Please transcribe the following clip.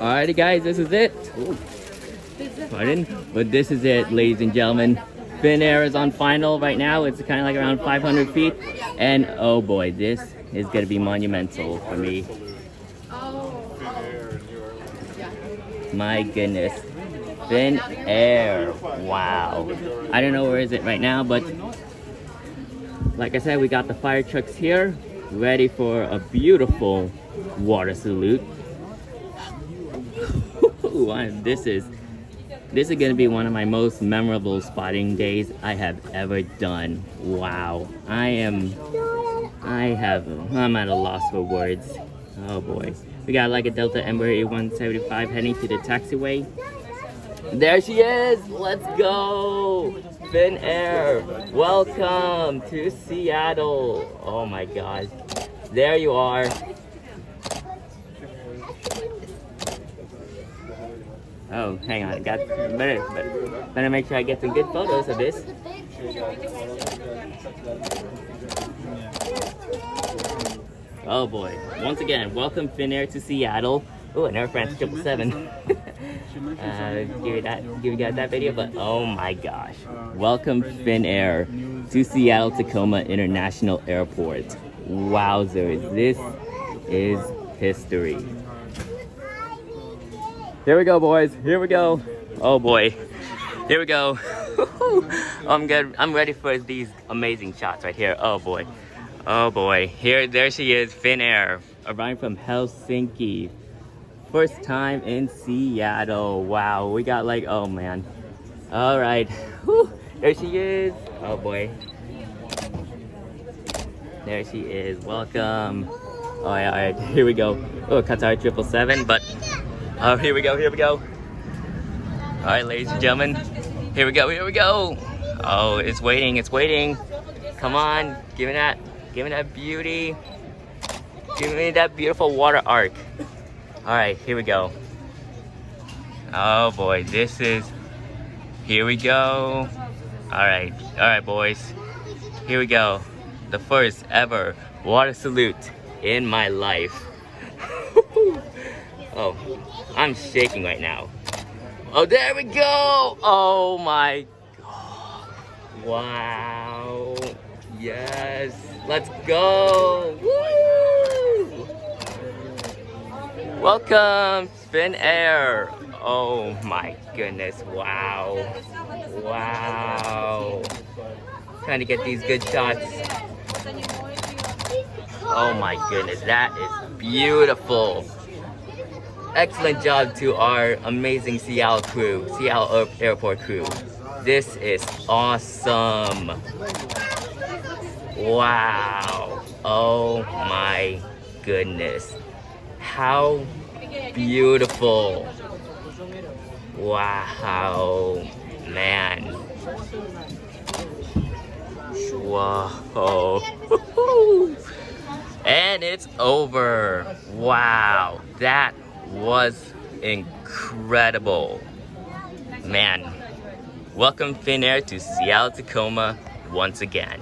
Alrighty guys, this is it. Ooh. Pardon? But this is it, ladies and gentlemen. Finnair is on final right now. It's kind of like around 500 feet. And oh boy, this is going to be monumental for me. My goodness. Finnair. Wow. I don't know where is it right now, but like I said, we got the fire trucks here, ready for a beautiful water salute. This is gonna be one of my most memorable spotting days I have ever done. Wow. I'm at a loss for words. Oh boy. We got like a Delta Embraer A175 heading to the taxiway. There she is! Let's go! Finnair! Welcome to Seattle! Oh my god. There you are. Oh, hang on. Better make sure I get some good photos of this. Oh boy. Once again, welcome Finnair to Seattle. Oh, an Air France 777. Give you guys that video, but oh my gosh. Welcome Finnair to Seattle Tacoma International Airport. Wowzers, this is history. Here we go, boys. Here we go. Oh boy. Here we go. I'm good. I'm ready for these amazing shots right here. Oh boy. Oh boy. There she is, Finnair, arriving from Helsinki. First time in Seattle. Wow. We got like, oh man. All right. Whew. There she is. Oh boy. There she is. Welcome. All right. Here we go. Oh, Qatar 777, but oh, here we go. All right, ladies and gentlemen. Here we go. Oh, it's waiting. Come on, give me that beauty. Give me that beautiful water arc. All right, here we go. Oh boy, here we go. All right, boys. Here we go. The first ever water salute in my life. Oh, I'm shaking right now. Oh, there we go! Oh my god. Wow. Yes. Let's go. Woo! Welcome, Finnair. Oh my goodness. Wow. Trying to get these good shots. Oh my goodness. That is beautiful. Excellent job to our amazing Seattle crew, Seattle Airport crew. This is awesome. Wow. Oh my goodness. How beautiful. Wow. Man. Whoa. And it's over. Wow. That was incredible. Man, welcome Finnair to Seattle Tacoma once again.